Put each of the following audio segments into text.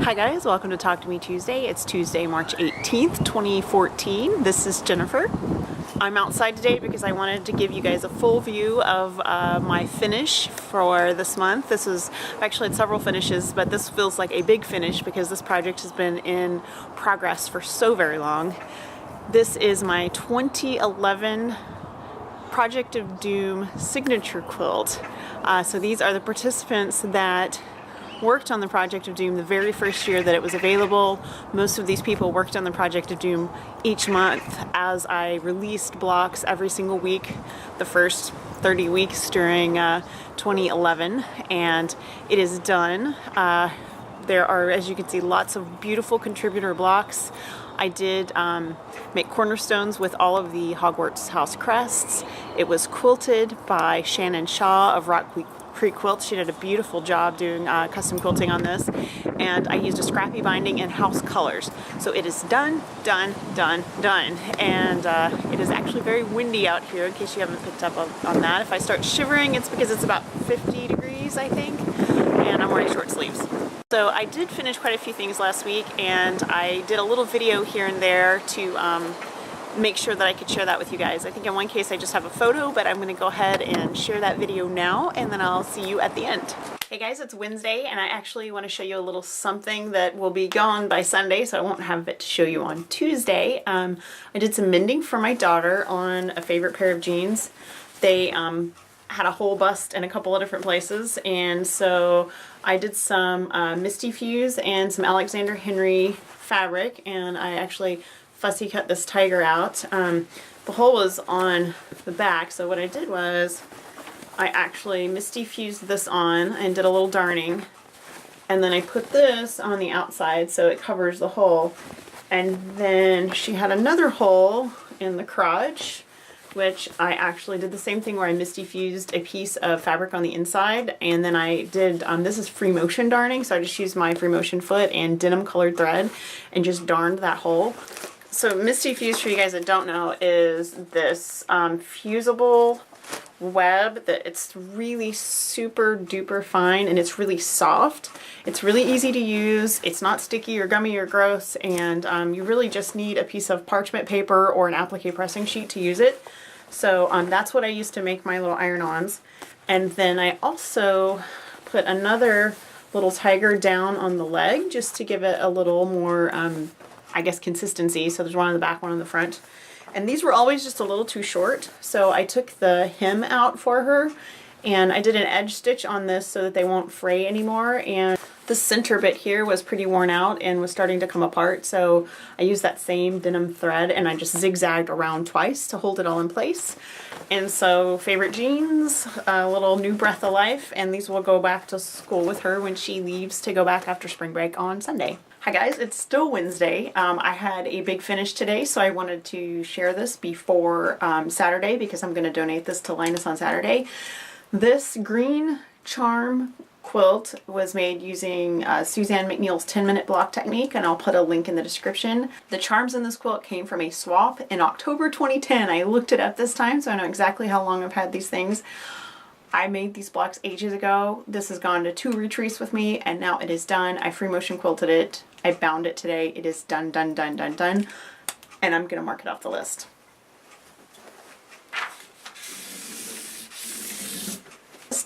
Hi guys, welcome to Talk to Me Tuesday. It's Tuesday, March 18th, 2014. This is Jennifer. I'm outside today because I wanted to give you guys a full view of my finish for this month. I've actually had several finishes, but this feels like a big finish because this project has been in progress for so very long. This is my 2011 Project of Doom signature quilt. So these are the participants that worked on the Project of Doom the very first year that it was available. Most of these people worked on the Project of Doom each month as I released blocks every single week the first 30 weeks during 2011, and it is done. There are, as you can see, lots of beautiful contributor blocks. I did make cornerstones with all of the Hogwarts house crests. It was quilted by Shannon Shaw of Rock Creek Quilts. She did a beautiful job doing custom quilting on this, and I used a scrappy binding and house colors. So it is done, and it is actually very windy out here, in case you haven't picked up on that. If I start shivering, it's because it's about 50 degrees, I think, and I'm wearing short sleeves. So I did finish quite a few things last week, and I did a little video here and there to make sure that I could share that with you guys. I think in one case I just have a photo, but I'm going to go ahead and share that video now, and then I'll see you at the end. Hey guys, it's Wednesday, and I actually want to show you a little something that will be gone by Sunday, so I won't have it to show you on Tuesday. I did some mending for my daughter on a favorite pair of jeans. They had a hole bust in a couple of different places, and so I did some Misty Fuse and some Alexander Henry fabric, and I actually fussy cut this tiger out. The hole was on the back, so what I did was I actually Misty Fused this on and did a little darning, and then I put this on the outside so it covers the hole. And then she had another hole in the crotch, which I actually did the same thing where I Misty Fused a piece of fabric on the inside, and then I did, this is free motion darning, so I just used my free motion foot and denim colored thread and just darned that hole. So Misty Fuse, for you guys that don't know, is this fusible web that it's really super duper fine, and it's really soft. It's really easy to use. It's not sticky or gummy or gross, and you really just need a piece of parchment paper or an applique pressing sheet to use it. So that's what I used to make my little iron-ons. And then I also put another little tiger down on the leg just to give it a little more I guess consistency. So there's one on the back, one on the front. And these were always just a little too short, so I took the hem out for her, and I did an edge stitch on this so that they won't fray anymore. And the center bit here was pretty worn out and was starting to come apart, so I used that same denim thread and I just zigzagged around twice to hold it all in place. And so favorite jeans, a little new breath of life, and these will go back to school with her when she leaves to go back after spring break on Sunday. Hi guys, it's still Wednesday. I had a big finish today, so I wanted to share this before Saturday because I'm going to donate this to Linus on Saturday. This green charm quilt was made using Suzanne McNeil's 10-minute block technique, and I'll put a link in the description. The charms in this quilt came from a swap in October 2010. I looked it up this time, so I know exactly how long I've had these things. I made these blocks ages ago. This has gone to 2 retreats with me, and now it is done. I free motion quilted it. I bound it today. It is done, and I'm gonna mark it off the list.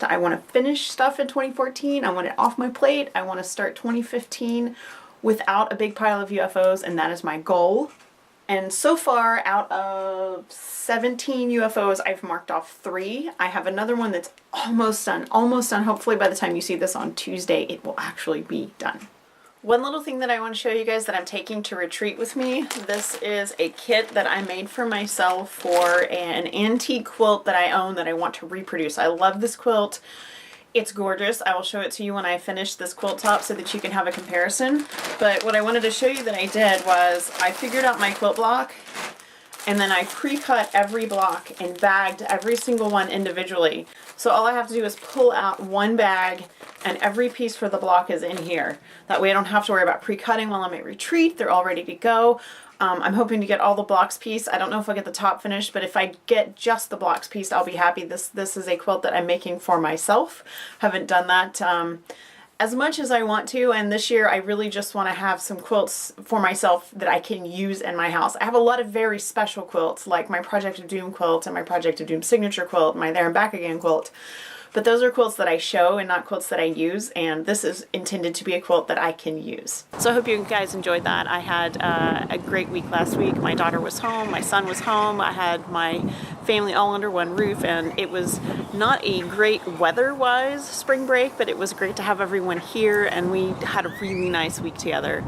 I want to finish stuff in 2014. I want it off my plate. I want to start 2015 without a big pile of UFOs, and that is my goal. And so far, out of 17 UFOs, I've marked off 3. I have another one that's almost done. Hopefully by the time you see this on Tuesday, it will actually be done. One little thing that I want to show you guys that I'm taking to retreat with me. This is a kit that I made for myself for an antique quilt that I own that I want to reproduce. I love this quilt. It's gorgeous. I will show it to you when I finish this quilt top so that you can have a comparison. But what I wanted to show you that I did was I figured out my quilt block, and then I pre-cut every block and bagged every single one individually. So all I have to do is pull out one bag, and every piece for the block is in here. That way I don't have to worry about pre-cutting while I'm at retreat. They're all ready to go. I'm hoping to get all the blocks pieced. I don't know if I'll get the top finished, but if I get just the blocks pieced, I'll be happy. This is a quilt that I'm making for myself. Haven't done that as much as I want to, and this year I really just want to have some quilts for myself that I can use in my house. I have a lot of very special quilts, like my Project of Doom quilt and my Project of Doom signature quilt, my There and Back Again quilt. But those are quilts that I show and not quilts that I use, and this is intended to be a quilt that I can use. So I hope you guys enjoyed that. I had a great week last week. My daughter was home, my son was home, I had my family all under one roof, and it was not a great weather-wise spring break, but it was great to have everyone here, and we had a really nice week together.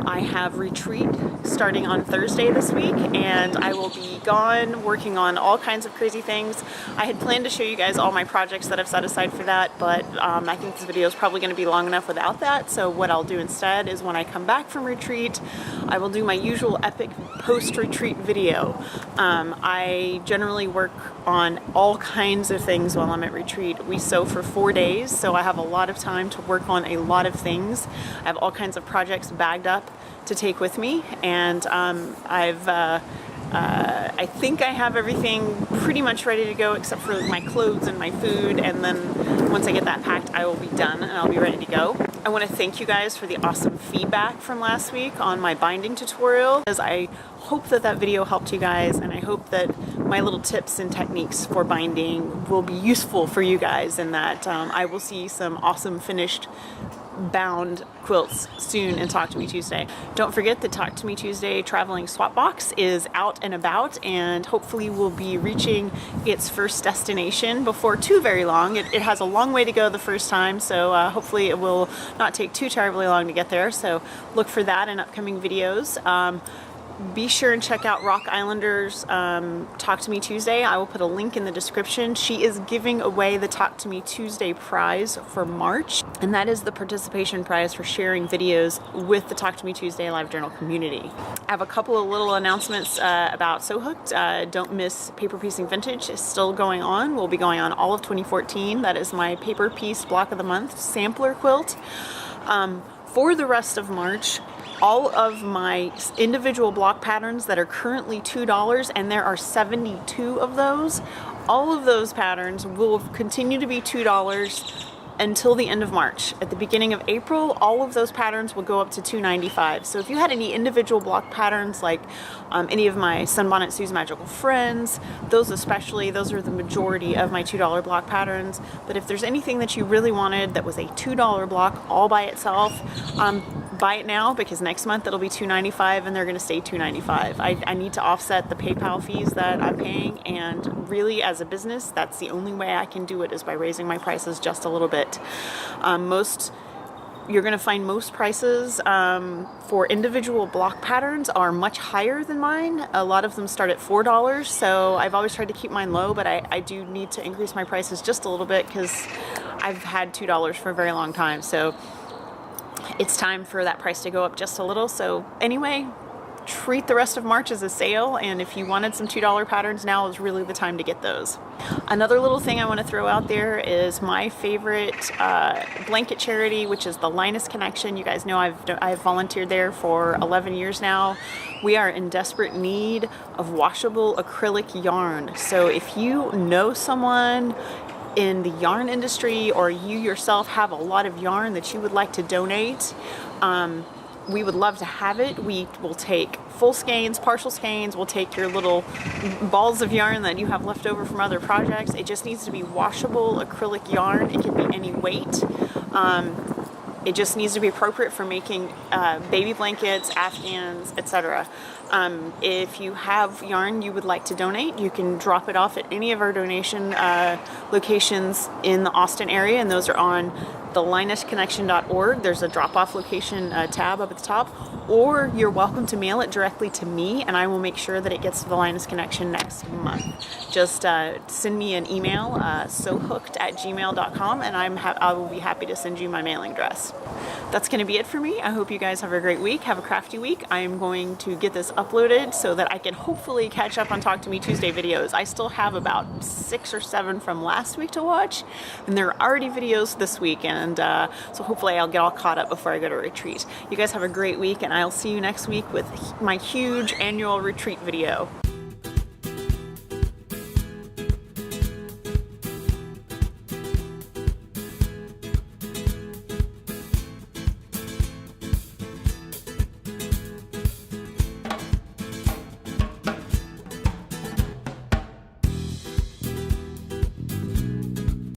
I have retreat starting on Thursday this week, and I will be gone working on all kinds of crazy things. I had planned to show you guys all my projects that I've set aside for that, but I think this video is probably going to be long enough without that. So what I'll do instead is when I come back from retreat, I will do my usual epic post-retreat video. I generally work on all kinds of things while I'm at retreat. We sew for 4 days, so I have a lot of time to work on a lot of things. I have all kinds of projects bagged up to take with me, and I think I have everything pretty much ready to go except for my clothes and my food, and then once I get that packed, I will be done and I'll be ready to go. I want to thank you guys for the awesome feedback from last week on my binding tutorial, as I hope that that video helped you guys, and I hope that my little tips and techniques for binding will be useful for you guys, and that I will see some awesome finished bound quilts soon in Talk to Me Tuesday. Don't forget that Talk to Me Tuesday traveling swap box is out and about, and hopefully will be reaching its first destination before too very long. It has a long way to go the first time, so hopefully it will not take too terribly long to get there, so look for that in upcoming videos. Be sure and check out Rock Islander's Talk to Me Tuesday. I will put a link in the description. She is giving away the Talk to Me Tuesday prize for March, and that is the participation prize for sharing videos with the Talk to Me Tuesday live journal community. I have a couple of little announcements about Sew Hooked. Don't miss Paper Piecing Vintage. It's still going on. We'll be going on all of 2014. That is my paper piece block of the month sampler quilt. For the rest of March, all of my individual block patterns that are currently $2, and there are 72 of those, all of those patterns will continue to be $2 until the end of March. At the beginning of April, all of those patterns will go up to $2.95. So if you had any individual block patterns, like any of my Sunbonnet Sue's Magical Friends, those especially, those are the majority of my $2 block patterns. But if there's anything that you really wanted that was a $2 block all by itself, buy it now, because next month it'll be $2.95 and they're going to stay $2.95. I need to offset the PayPal fees that I'm paying, and really as a business, that's the only way I can do it, is by raising my prices just a little bit. You're going to find most prices for individual block patterns are much higher than mine. A lot of them start at $4, so I've always tried to keep mine low, but I do need to increase my prices just a little bit because I've had $2 for a very long time. So it's time for that price to go up just a little. So anyway, treat the rest of March as a sale, and if you wanted some $2 patterns, now is really the time to get those. Another little thing I want to throw out there is my favorite blanket charity, which is the Linus Connection. You guys know I've volunteered there for 11 years now. We are in desperate need of washable acrylic yarn. So if you know someone in the yarn industry, or you yourself have a lot of yarn that you would like to donate, we would love to have it. We will take full skeins, partial skeins, we'll take your little balls of yarn that you have left over from other projects. It just needs to be washable acrylic yarn. It can be any weight. It just needs to be appropriate for making baby blankets, Afghans, etc. If you have yarn you would like to donate, you can drop it off at any of our donation locations in the Austin area, and those are on thelinusconnection.org. There's a drop-off location tab up at the top, or you're welcome to mail it directly to me, and I will make sure that it gets to the Linus Connection next month. Just send me an email, sewhooked@gmail.com, and I will be happy to send you my mailing address. That's going to be it for me. I hope you guys have a great week. Have a crafty week. I am going to get this uploaded so that I can hopefully catch up on Talk to Me Tuesday videos. I still have about 6 or 7 from last week to watch, and there are already videos this week, and so hopefully I'll get all caught up before I go to retreat. You guys have a great week, and I'll see you next week with my huge annual retreat video.